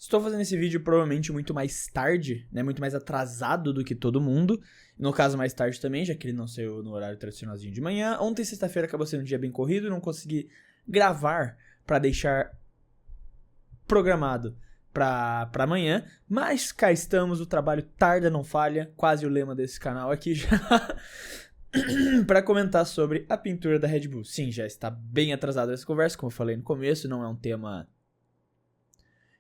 Estou fazendo esse vídeo provavelmente muito mais tarde, né? Muito mais atrasado do que todo mundo. No caso, mais tarde também, já que ele não saiu no horário tradicionalzinho de manhã. Ontem, sexta-feira, acabou sendo um dia bem corrido. Não consegui gravar para deixar programado para amanhã. Mas cá estamos, o trabalho tarda, não falha. Quase o lema desse canal aqui já. Para comentar sobre a pintura da Red Bull. Sim, já está bem atrasado essa conversa, como eu falei no começo. Não é um tema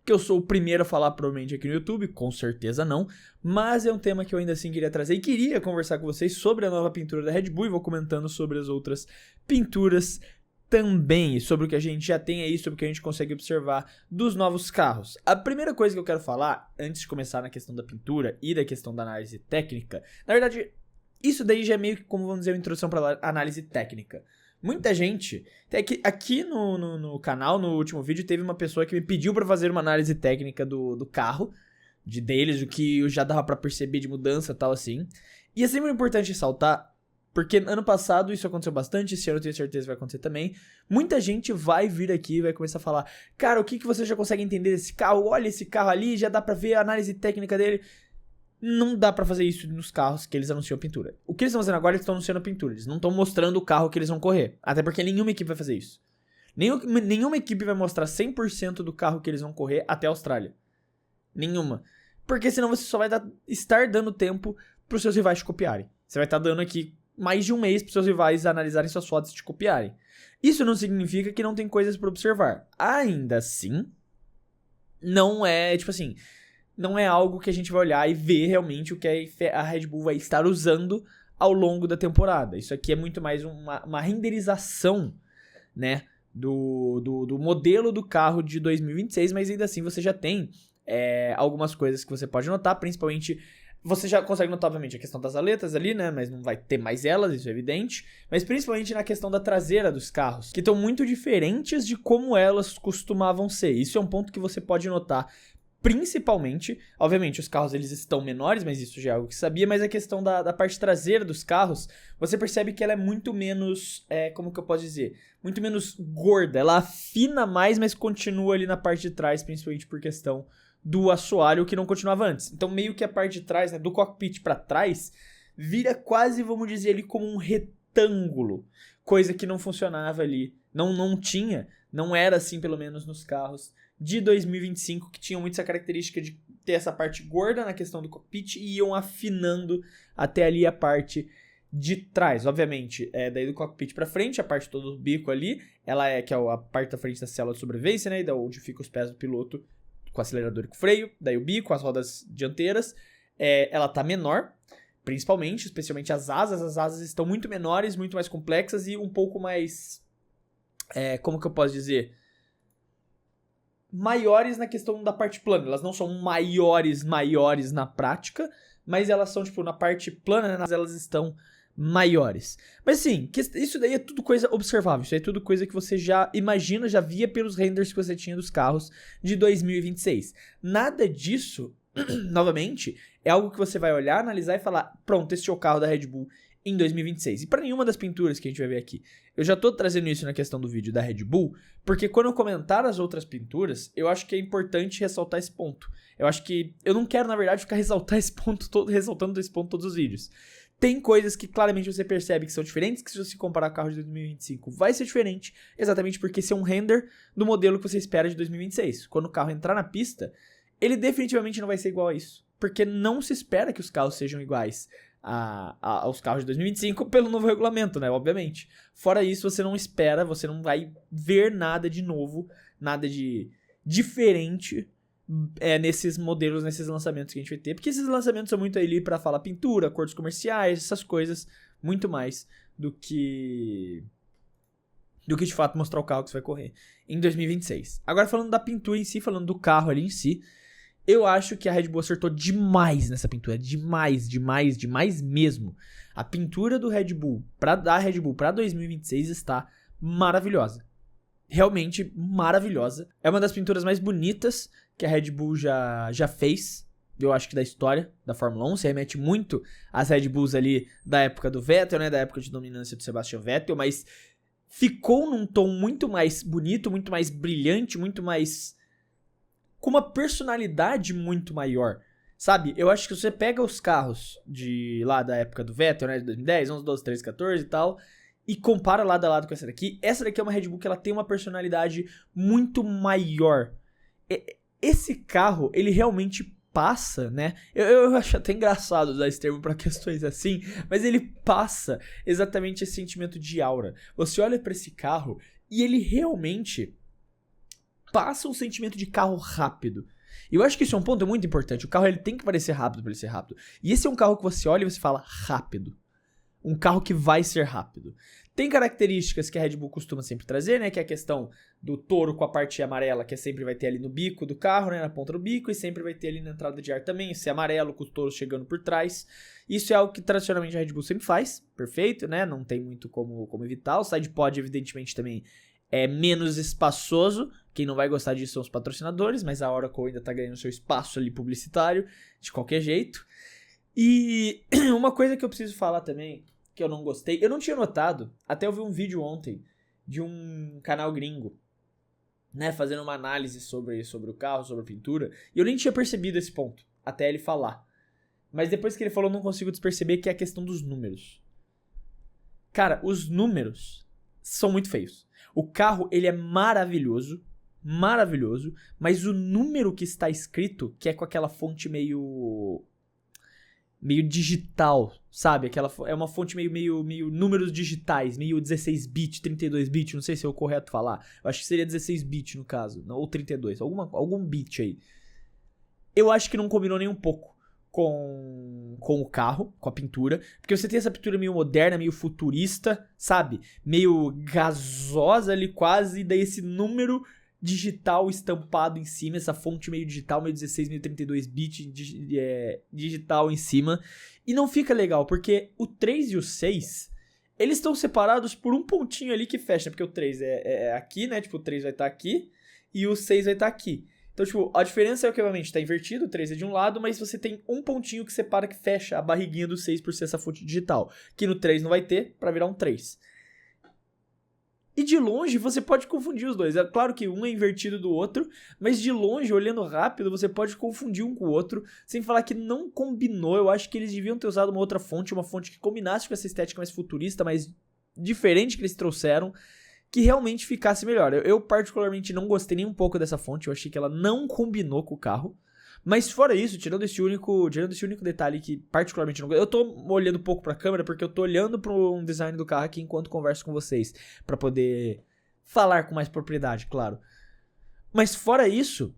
que eu sou o primeiro a falar provavelmente aqui no YouTube, com certeza não, mas é um tema que eu ainda assim queria trazer e queria conversar com vocês sobre a nova pintura da Red Bull e vou comentando sobre as outras pinturas também, e sobre o que a gente já tem aí, sobre o que a gente consegue observar dos novos carros. A primeira coisa que eu quero falar, antes de começar na questão da pintura e da questão da análise técnica, na verdade, isso daí já é meio que, como vamos dizer, uma introdução para análise técnica. Muita gente, aqui no canal, no último vídeo, teve uma pessoa que me pediu pra fazer uma análise técnica do carro, deles, o que eu já dava pra perceber de mudança e tal assim. E é sempre importante ressaltar, porque ano passado isso aconteceu bastante, esse ano eu tenho certeza que vai acontecer também. Muita gente vai vir aqui e vai começar a falar, cara, o que você já consegue entender desse carro? Olha esse carro ali, já dá pra ver a análise técnica dele. Não dá pra fazer isso nos carros que eles anunciam a pintura. O que eles estão fazendo agora, eles estão anunciando a pintura. Eles não estão mostrando o carro que eles vão correr. Até porque nenhuma equipe vai fazer isso. Nenhuma equipe vai mostrar 100% do carro que eles vão correr até a Austrália. Nenhuma. Porque senão você só vai estar dando tempo pros seus rivais te copiarem. Você vai estar dando aqui mais de um mês pros seus rivais analisarem suas fotos e te copiarem. Isso não significa que não tem coisas pra observar. Ainda assim, não é, tipo assim, não é algo que a gente vai olhar e ver realmente o que a Red Bull vai estar usando ao longo da temporada. Isso aqui é muito mais uma renderização, né, do modelo do carro de 2026, mas ainda assim você já tem algumas coisas que você pode notar, principalmente, você já consegue notar, obviamente, a questão das aletas ali, né, mas não vai ter mais elas, isso é evidente, mas principalmente na questão da traseira dos carros, que estão muito diferentes de como elas costumavam ser. Isso é um ponto que você pode notar. Principalmente, obviamente, os carros eles estão menores, mas isso já é algo que sabia, mas a questão da parte traseira dos carros, você percebe que ela é muito menos, como que eu posso dizer? Muito menos gorda, ela afina mais, mas continua ali na parte de trás, principalmente por questão do assoalho, que não continuava antes. Então meio que a parte de trás, né, do cockpit para trás, vira quase, vamos dizer ali, como um retângulo, coisa que não funcionava ali, não era assim pelo menos nos carros de 2025, que tinham muito essa característica de ter essa parte gorda na questão do cockpit e iam afinando até ali a parte de trás. Obviamente, daí do cockpit pra frente, a parte toda do bico ali, que é a parte da frente da célula de sobrevivência, né, onde fica os pés do piloto com o acelerador e com o freio, daí o bico, as rodas dianteiras, ela tá menor, principalmente, especialmente as asas estão muito menores, muito mais complexas e um pouco mais, como que eu posso dizer, maiores na questão da parte plana. Elas não são maiores na prática, mas elas são, tipo, na parte plana, né, elas estão maiores. Mas sim, isso daí é tudo coisa observável, isso aí é tudo coisa que você já imagina, já via pelos renders que você tinha dos carros de 2026. Nada disso, novamente, é algo que você vai olhar, analisar e falar, pronto, esse é o carro da Red Bull em 2026. E para nenhuma das pinturas que a gente vai ver aqui. Eu já tô trazendo isso na questão do vídeo da Red Bull, porque quando eu comentar as outras pinturas, eu acho que é importante ressaltar esse ponto. Eu acho que eu não quero, na verdade, ficar ressaltando esse ponto todos os vídeos. Tem coisas que claramente você percebe que são diferentes, que se você comparar com o carro de 2025 vai ser diferente, exatamente porque esse é um render do modelo que você espera de 2026. Quando o carro entrar na pista, ele definitivamente não vai ser igual a isso, porque não se espera que os carros sejam iguais aos carros de 2025 pelo novo regulamento, né, obviamente. Fora isso, você não espera, você não vai ver nada de novo, nada de diferente nesses modelos, nesses lançamentos que a gente vai ter, porque esses lançamentos são muito ali pra falar pintura, acordos comerciais, essas coisas, muito mais do que de fato mostrar o carro que você vai correr em 2026. Agora falando da pintura em si, falando do carro ali em si, eu acho que a Red Bull acertou demais nessa pintura, demais mesmo. A pintura da Red Bull pra 2026 está maravilhosa. Realmente maravilhosa. É uma das pinturas mais bonitas que a Red Bull já fez, eu acho que da história da Fórmula 1. Se remete muito às Red Bulls ali da época do Vettel, né, da época de dominância do Sebastian Vettel, mas ficou num tom muito mais bonito, muito mais brilhante, muito mais com uma personalidade muito maior. Sabe, eu acho que você pega os carros de lá da época do Vettel, né, de 2010, 11, 12, 13, 14 e tal, e compara lado a lado com essa daqui. Essa daqui é uma Red Bull que ela tem uma personalidade muito maior. Esse carro, ele realmente passa, né? Eu acho até engraçado usar esse termo pra questões assim, mas ele passa exatamente esse sentimento de aura. Você olha pra esse carro e ele realmente passa um sentimento de carro rápido. E eu acho que isso é um ponto muito importante. O carro ele tem que parecer rápido pra ele ser rápido. E esse é um carro que você olha e você fala rápido. Um carro que vai ser rápido. Tem características que a Red Bull costuma sempre trazer, né? Que é a questão do touro com a parte amarela, que sempre vai ter ali no bico do carro, né? Na ponta do bico, e sempre vai ter ali na entrada de ar também, esse amarelo com o touro chegando por trás. Isso é algo que tradicionalmente a Red Bull sempre faz, perfeito, né? Não tem muito como evitar. O side pod, evidentemente, também é menos espaçoso. Quem não vai gostar disso são os patrocinadores, mas a Oracle ainda tá ganhando seu espaço ali publicitário, de qualquer jeito. E uma coisa que eu preciso falar também, que eu não gostei, eu não tinha notado, até eu vi um vídeo ontem de um canal gringo, né, fazendo uma análise sobre o carro, sobre a pintura, e eu nem tinha percebido esse ponto, até ele falar. Mas depois que ele falou, eu não consigo desperceber, que é a questão dos números. Cara, os números são muito feios. O carro, ele é maravilhoso, mas o número que está escrito, que é com aquela fonte meio digital, sabe? É uma fonte meio números digitais, meio 16-bit, 32-bit, não sei se é o correto falar. Eu acho que seria 16-bit no caso, ou 32, algum bit aí. Eu acho que não combinou nem um pouco com o carro, com a pintura, porque você tem essa pintura meio moderna, meio futurista, sabe? Meio gasosa ali quase, e daí esse número digital estampado em cima, essa fonte meio digital, meio 16, meio 32-bit digital em cima, e não fica legal, porque o 3 e o 6, eles estão separados por um pontinho ali que fecha, porque o 3 é aqui, né, tipo, o 3 vai estar aqui, e o 6 vai estar aqui. Então, tipo, a diferença é que, obviamente, tá invertido, o 3 é de um lado, mas você tem um pontinho que separa, que fecha a barriguinha do 6 por ser essa fonte digital, que no 3 não vai ter, pra virar um 3. E de longe você pode confundir os dois. É claro que um é invertido do outro, mas de longe, olhando rápido, você pode confundir um com o outro, sem falar que não combinou. Eu acho que eles deviam ter usado uma outra fonte, uma fonte que combinasse com essa estética mais futurista, mais diferente que eles trouxeram, que realmente ficasse melhor. Eu particularmente não gostei nem um pouco dessa fonte, eu achei que ela não combinou com o carro. Mas fora isso, tirando esse único detalhe que particularmente não... Eu tô olhando um pouco pra câmera porque eu tô olhando pro um design do carro aqui enquanto converso com vocês, pra poder falar com mais propriedade, claro. Mas fora isso,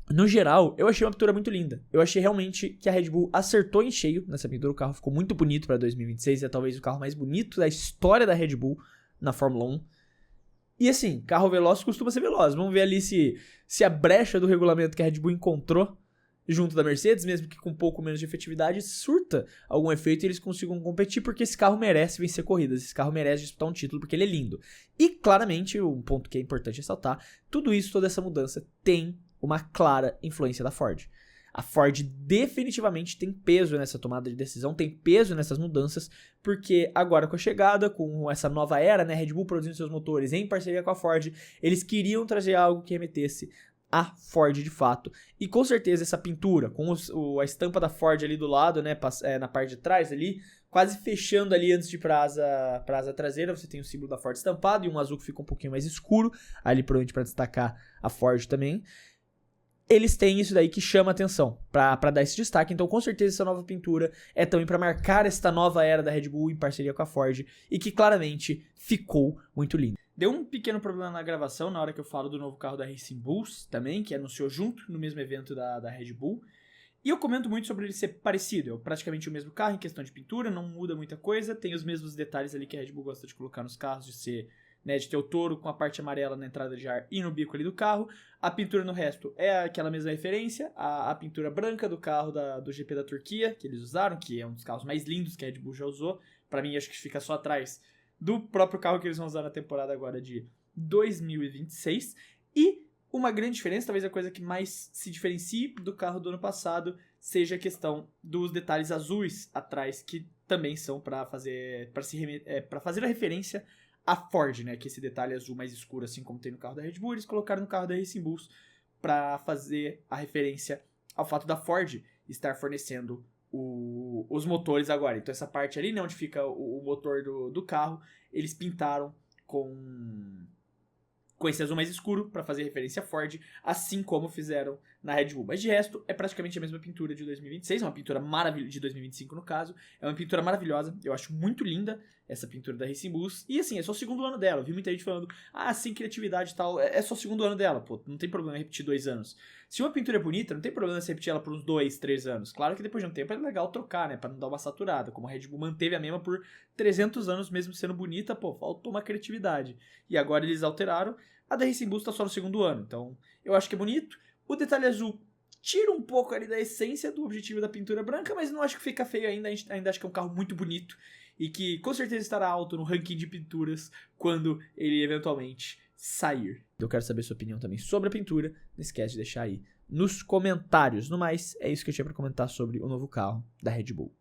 no geral, eu achei uma pintura muito linda. Eu achei realmente que a Red Bull acertou em cheio nessa pintura. O carro ficou muito bonito pra 2026, é talvez o carro mais bonito da história da Red Bull na Fórmula 1. E assim, carro veloz costuma ser veloz. Vamos ver ali se a brecha do regulamento que a Red Bull encontrou junto da Mercedes, mesmo que com um pouco menos de efetividade, surta algum efeito e eles consigam competir, porque esse carro merece vencer corridas, esse carro merece disputar um título, porque ele é lindo. E, claramente, um ponto que é importante ressaltar, tudo isso, toda essa mudança, tem uma clara influência da Ford. A Ford definitivamente tem peso nessa tomada de decisão, tem peso nessas mudanças, porque agora com a chegada, com essa nova era, né, Red Bull produzindo seus motores em parceria com a Ford, eles queriam trazer algo que remetesse a Ford de fato. E com certeza essa pintura, com a estampa da Ford ali do lado, né, na parte de trás ali, quase fechando ali antes de ir pra asa traseira, você tem o símbolo da Ford estampado e um azul que fica um pouquinho mais escuro, ali provavelmente para destacar a Ford também. Eles têm isso daí que chama atenção pra dar esse destaque, então com certeza essa nova pintura é também pra marcar esta nova era da Red Bull em parceria com a Ford e que claramente ficou muito lindo. Deu um pequeno problema na gravação na hora que eu falo do novo carro da Racing Bulls também, que anunciou junto no mesmo evento da Red Bull. E eu comento muito sobre ele ser parecido, é praticamente o mesmo carro em questão de pintura, não muda muita coisa, tem os mesmos detalhes ali que a Red Bull gosta de colocar nos carros, de ser, né, de ter o touro com a parte amarela na entrada de ar e no bico ali do carro. A pintura no resto é aquela mesma referência, a pintura branca do carro do GP da Turquia, que eles usaram, que é um dos carros mais lindos que a Red Bull já usou. Pra mim, acho que fica só atrás do próprio carro que eles vão usar na temporada agora de 2026. E uma grande diferença, talvez a coisa que mais se diferencie do carro do ano passado, seja a questão dos detalhes azuis atrás, que também são para fazer a referência a Ford, né, que esse detalhe azul mais escuro, assim como tem no carro da Red Bull, eles colocaram no carro da Racing Bulls para fazer a referência ao fato da Ford estar fornecendo os motores agora. Então essa parte ali, né, onde fica o motor do carro, eles pintaram com esse azul mais escuro para fazer referência a Ford, assim como fizeram na Red Bull. Mas de resto, é praticamente a mesma pintura de 2026, uma pintura maravilhosa, de 2025 no caso, é uma pintura maravilhosa, eu acho muito linda essa pintura da Racing Bulls, e assim, é só o segundo ano dela, eu vi muita gente falando, sem criatividade e tal, é só o segundo ano dela, pô, não tem problema repetir 2 anos. Se uma pintura é bonita, não tem problema você repetir ela por uns 2, 3 anos, claro que depois de um tempo é legal trocar, né, pra não dar uma saturada, como a Red Bull manteve a mesma por 300 anos mesmo sendo bonita, pô, faltou uma criatividade, e agora eles alteraram. A da Racing Bulls tá só no segundo ano, então eu acho que é bonito. O detalhe azul tira um pouco ali da essência do objetivo da pintura branca, mas não acho que fica feio ainda, ainda acho que é um carro muito bonito e que com certeza estará alto no ranking de pinturas quando ele eventualmente sair. Eu quero saber sua opinião também sobre a pintura, não esquece de deixar aí nos comentários. No mais, é isso que eu tinha para comentar sobre o novo carro da Red Bull.